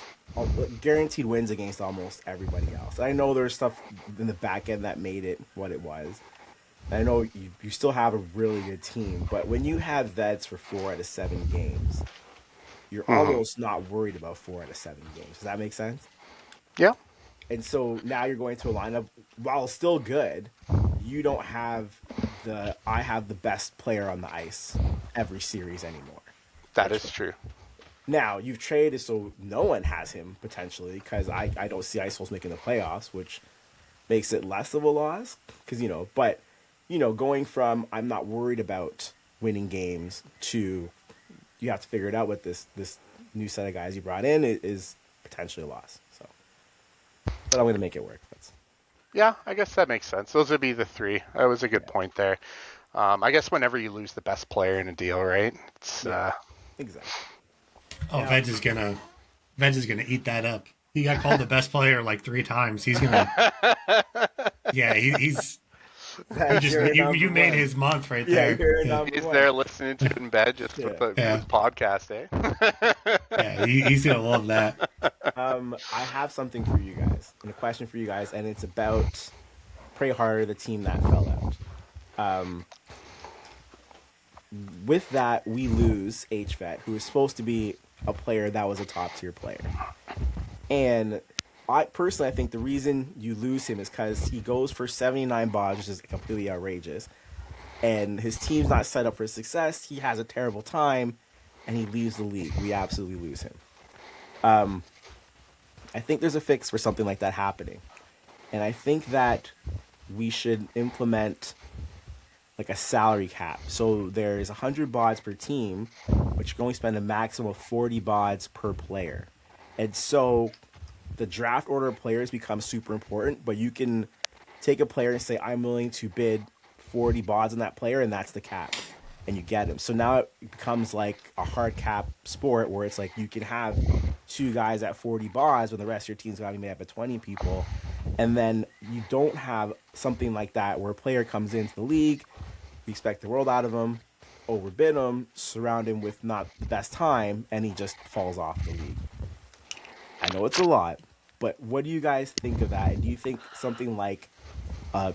guaranteed wins against almost everybody else. I know there's stuff in the back end that made it what it was. I know you still have a really good team, but when you have Veds for 4 out of 7 games, you're almost not worried about 4 out of 7 games. Does that make sense? Yeah. And so now you're going to a lineup, while still good, you don't have the I have the best player on the ice every series anymore. That Which is true. now you've traded so no one has him potentially because I don't see Ice Holes making the playoffs, which makes it less of a loss because but going from I'm not worried about winning games to you have to figure it out with this new set of guys you brought in is potentially a loss. So, but I'm going to make it work. That's Yeah, I guess that makes sense. Those would be the three. That was a good yeah, point there. I guess whenever you lose the best player in a deal, right? It's yeah, exactly. Oh, Now, Venge is gonna eat that up. He got called the best player like 3 times. He's gonna, yeah, he's you that's just your you number made one. his month right Yeah, there. you're Yeah, number He's one. there listening to it in bed just with Yeah. the yeah, with podcast, eh? yeah. He's gonna love that. I have something for you guys and a question for you guys, and it's about Pray Harder, the team that fell out. With that, we lose HVET, who is supposed to be a player that was a top tier player. And I personally, I think the reason you lose him is because he goes for 79 bods, which is completely outrageous. And his team's not set up for success. He has a terrible time, and he leaves the league. We absolutely lose him. I think there's a fix for something like that happening. And I think that we should implement like a salary cap. So there's 100 bods per team, but you can only spend a maximum of 40 bods per player. And so the draft order of players becomes super important, but you can take a player and say, I'm willing to bid 40 bods on that player, and that's the cap. And you get him. So now it becomes like a hard cap sport where it's like you can have two guys at 40 bods when the rest of your team's going to be made up of 20 people. And then you don't have something like that where a player comes into the league, you expect the world out of him, overbid him, surround him with not the best time, and he just falls off the league. I know it's a lot, but what do you guys think of that? And do you think something like a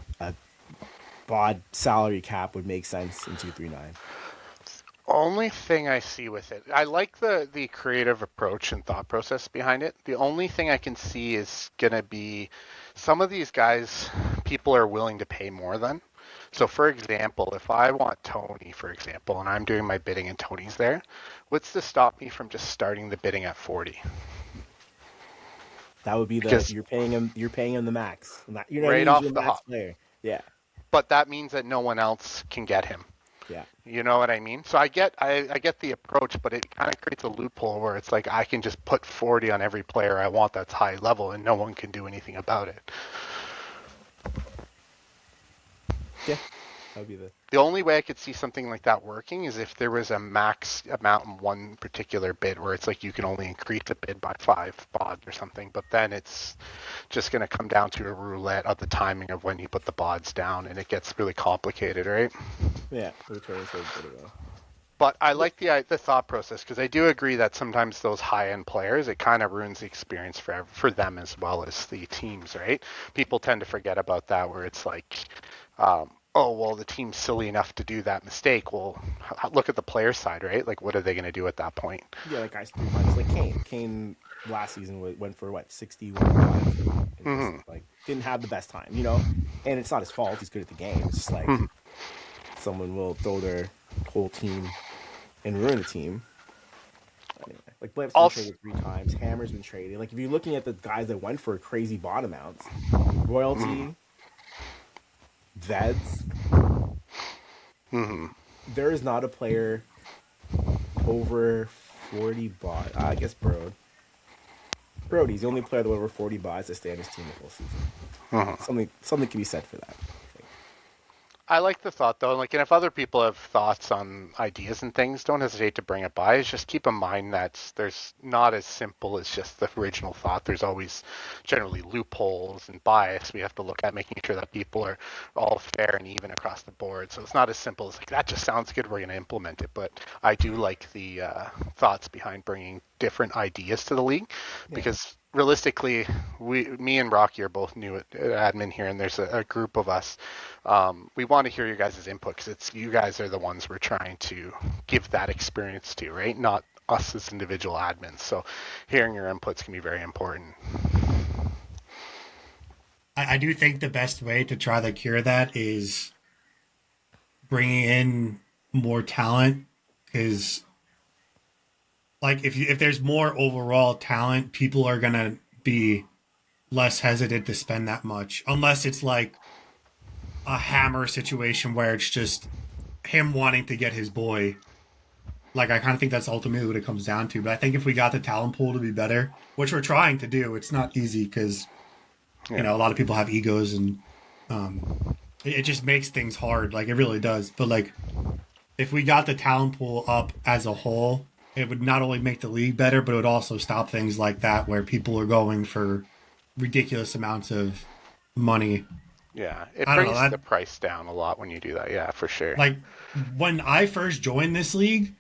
bod salary cap would make sense in 239? Only thing I see with it, I like the creative approach and thought process behind it. The only thing I can see is gonna be some of these guys people are willing to pay more than. So for example, if I want Tony, for example, and I'm doing my bidding and Tony's there, what's to stop me from just starting the bidding at 40? That would be the Because you're paying him the max. You're not right he's your off the max hop. player. Yeah, But that means that no one else can get him. yeah, You know what I mean? So I get the approach, but it kind of creates a loophole where it's like I can just put 40 on every player I want that's high level and no one can do anything about it. yeah. That would be the The only way I could see something like that working is if there was a max amount in one particular bid where it's like you can only increase the bid by 5 bods or something, but then it's just going to come down to a roulette of the timing of when you put the bods down and it gets really complicated, right? yeah. We're turning towards pretty well. But I like the thought process because I do agree that sometimes those high end players it kind of ruins the experience for them as well as the teams, right? People tend to forget about that where it's like, oh well, the team's silly enough to do that mistake. Well, look at the player side, right? Like, what are they going to do at that point? Yeah, like guys 3 months. Like Kane. Kane last season went for what 61 pods and just Mm-hmm. like didn't have the best time, And it's not his fault. He's good at the game. It's just like someone will throw their whole team and ruin the team. Anyway, like Blip's been Also, traded 3 times. Hammer's been traded. Like if you're looking at the guys that went for crazy bottom amounts, royalty, Veds, there is not a player over 40 bot. I guess Brody's the only player that went over 40 bots to stay on his team the whole season. Something can be said for that. I think. I like the thought though, like, and if other people have thoughts on ideas and things, don't hesitate to bring it by. Just keep in mind that there's not as simple as just the original thought. There's always generally loopholes and bias we have to look at, making sure that people are all fair and even across the board. So it's not as simple as like that just sounds good. We're going to implement it. But I do like the thoughts behind bringing different ideas to the league because realistically, me and Rocky are both new at admin here, and there's a group of us. We want to hear your guys' input because it's you guys are the ones we're trying to give that experience to, right? Not us as individual admins. So hearing your inputs can be very important. I do think the best way to try to cure that is bringing in more talent because like if there's more overall talent, people are gonna be less hesitant to spend that much unless it's like a hammer situation where it's just him wanting to get his boy. Like I kind of think that's ultimately what it comes down to. But I think if we got the talent pool to be better, which we're trying to do, it's not easy because Yeah. a lot of people have egos and um, it just makes things hard. Like it really does. But like if we got the talent pool up as a whole, it would not only make the league better, but it would also stop things like that where people are going for ridiculous amounts of money. Yeah, it I don't know brings that the price down a lot when you do that. Yeah, for sure. like when I first joined this league,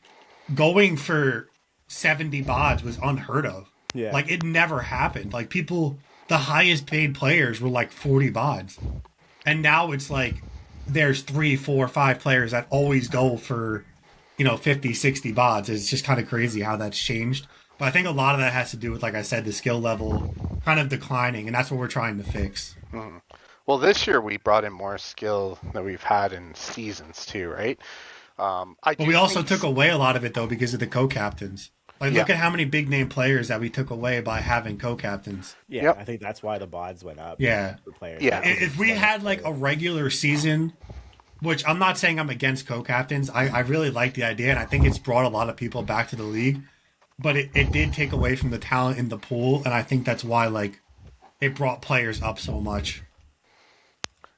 going for 70 bods was unheard of. Yeah. Like it never happened. Like people, the highest paid players were like 40 bods. And now it's like there's 3, 4, 5 players that always go for, 50, 60 bods. It's just kind of crazy how that's changed. But I think a lot of that has to do with, like I said, the skill level kind of declining. And that's what we're trying to fix. Mhm. Well, this year we brought in more skill than we've had in seasons too, right? I But do we also think, took away a lot of it, though, because of the co captains. Like, yeah, look at how many big name players that we took away by having co captains. Yeah, yep, I think that's why the bods went up Yeah. for players, right? yeah, 'Cause If it's we so much had like better. a regular season, which I'm not saying I'm against co captains, I really like the idea and I think it's brought a lot of people back to the league, but it did take away from the talent in the pool. And I think that's why like it brought players up so much.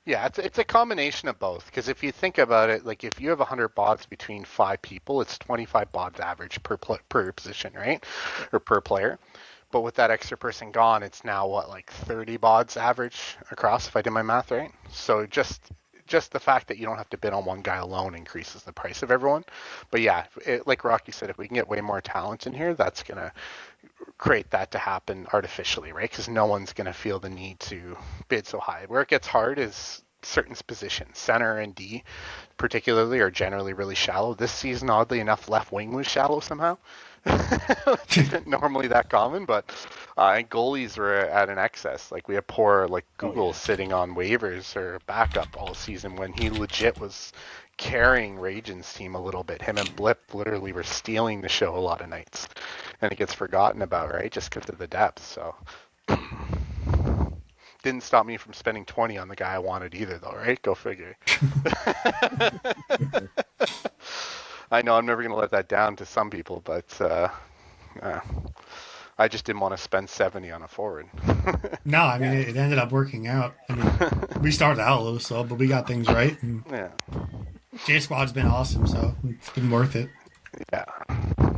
yeah. It's a combination of both. Because if you think about it, like if you have 100 bots between 5 people, it's 25 bots average per position, right, or per player. But with that extra person gone, it's now what, like 30 bods average across, if I did my math right. So just the fact that you don't have to bid on one guy alone increases the price of everyone. But yeah, like Rocky said, if we can get way more talent in here, that's gonna create that to happen artificially, right? Because no one's gonna feel the need to bid so high. Where it gets hard is certain positions, center and D particularly, are generally really shallow. This season, oddly enough, left wing was shallow somehow. Which isn't normally that common, but and goalies were at an excess. Like we had poor like Oh Google yeah. sitting on waivers or backup all season when he legit was carrying Ragen's team a little bit. Him and Blip literally were stealing the show a lot of nights, and it gets forgotten about, right? Just because of the depth. So didn't stop me from spending 20 on the guy I wanted either, though, right? Go figure. I know I'm never going to let that down to some people, but uh, I just didn't want to spend 70 on a forward. No, I mean it ended up working out. I mean, we started out a little slow, but we got things right. And Yeah, J Squad's been awesome, so it's been worth it. yeah.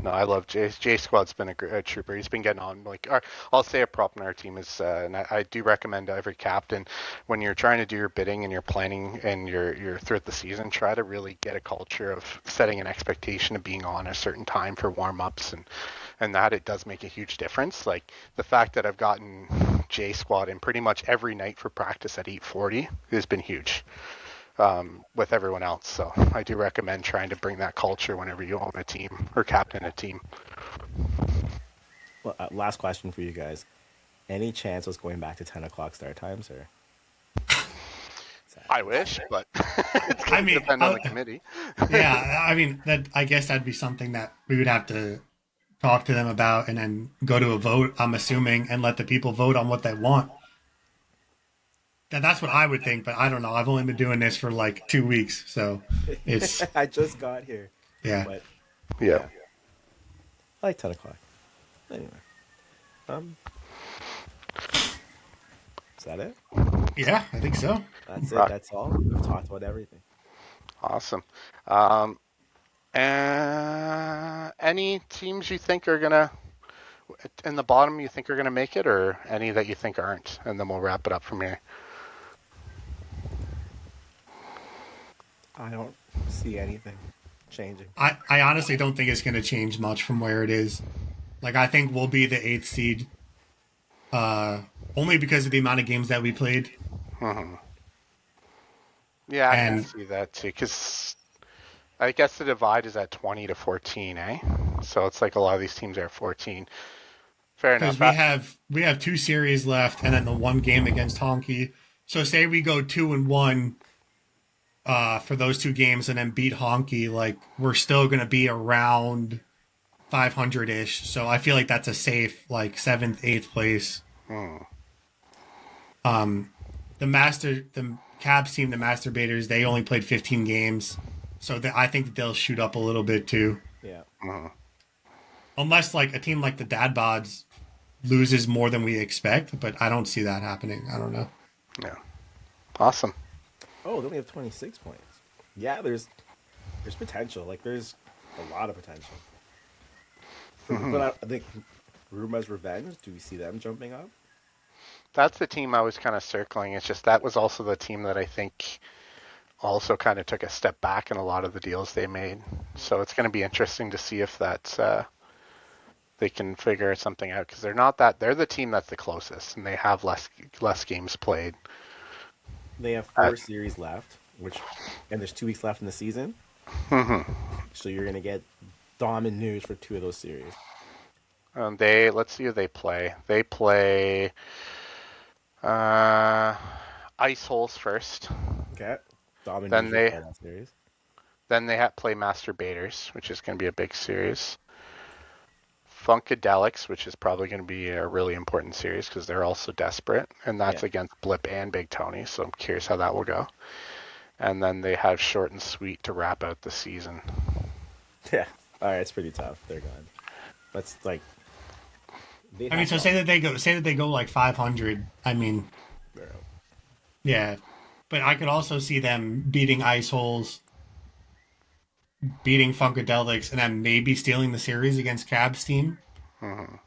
No, I love J. J Squad's been a trooper. He's been getting on. Like, I'll say a prop in our team is, and I do recommend to every captain when you're trying to do your bidding and you're planning and you're throughout the season, try to really get a culture of setting an expectation of being on a certain time for warm ups and that it does make a huge difference. Like the fact that I've gotten J Squad in pretty much every night for practice at 8:40 has been huge. With everyone else. So I do recommend trying to bring that culture whenever you own a team or captain a team. Well, last question for you guys: any chance was going back to 10 o'clock start times, or? I wish, but it's I going to mean, depend on the committee. yeah, I mean that. I guess that'd be something that we would have to talk to them about, and then go to a vote. I'm assuming, and let the people vote on what they want. That's what I would think, but I don't know. I've only been doing this for like 2 weeks, so it's I just got here, yeah, but Yeah. yeah, I like 10 o'clock. Anyway, um, is that it? yeah. I think so. That's it. Rock. That's all. We've talked about everything. Awesome. Um, any teams you think are going to, in the bottom, you think are going to make it, or any that you think aren't? And then we'll wrap it up from here. I don't see anything changing. I honestly don't think it's going to change much from where it is. Like I think we'll be the eighth seed, only because of the amount of games that we played. Mm-hmm. Yeah, I can And see that too, because I guess the divide is at 20 to 14, eh? So it's like a lot of these teams are at 14. Fair enough. because we have 2 series left, and then the one game against Honky. So say we go 2-1, for those two games and then beat Honky, like we're still going to be around 500 ish. So I feel like that's a safe like 7th, 8th place. The Cavs team, the Masturbators, they only played 15 games, so I think that they'll shoot up a little bit too. Yeah. Unless like a team like the Dad Bods loses more than we expect, but I don't see that happening. I don't know. Yeah. Awesome. Oh, they only have 26 points. Yeah, there's potential. Like there's a lot of potential. But I think Ruma's Revenge. Do we see them jumping up? That's the team I was kind of circling. It's just that was also the team that I think also kind of took a step back in a lot of the deals they made. So it's going to be interesting to see if that's they can figure something out, because they're the team that's the closest and they have less games played. They have 4 series left, and there's 2 weeks left in the season. So you're going to get dominant news for 2 of those series. Let's see who they play. They play Ice Holes first. Okay. Dominant Then news they for that series. Then they have to play Masturbators, which is going to be a big series. Funkadelics, which is probably going to be a really important series because they're also desperate, and that's against Blip and Big Tony, so I'm curious how that will go. And then they have Short and Sweet to wrap out the season. Yeah. All right, it's pretty tough. They're gone. That's like. I mean, so say that they go like 500. I mean, yeah, but I could also see them beating Ice Holes, beating Funkadelics, and then maybe stealing the series against Cab's team. And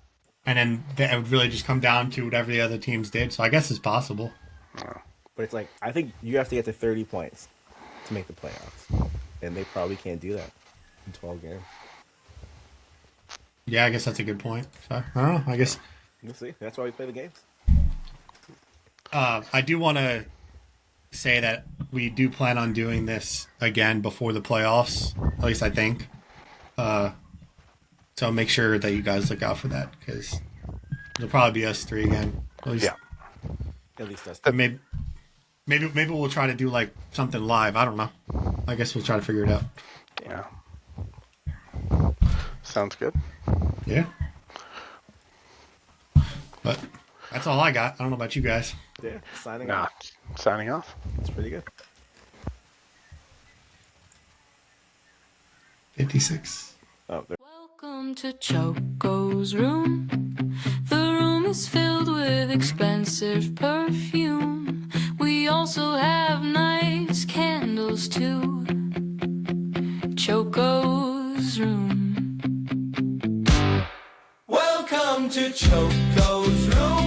then it would really just come down to whatever the other teams did. So I guess it's possible. But it's like, I think you have to get to 30 points to make the playoffs. And they probably can't do that in 12 games. Yeah, I guess that's a good point. So, I don't know. I guess We'll see. That's why we play the games. I do want to say that we do plan on doing this again before the playoffs. At least I think. So make sure that you guys look out for that, because it'll probably be us 3 again. At least, At least that's maybe we'll try to do like something live. I don't know. I guess we'll try to figure it out. Yeah. Sounds good. Yeah. But that's all I got. I don't know about you guys. Yeah, signing off. Signing off. It's pretty good. 56. Oh, Welcome to Choco's room. The room is filled with expensive perfume. We also have nice candles too. Choco's room. Welcome to Choco's room.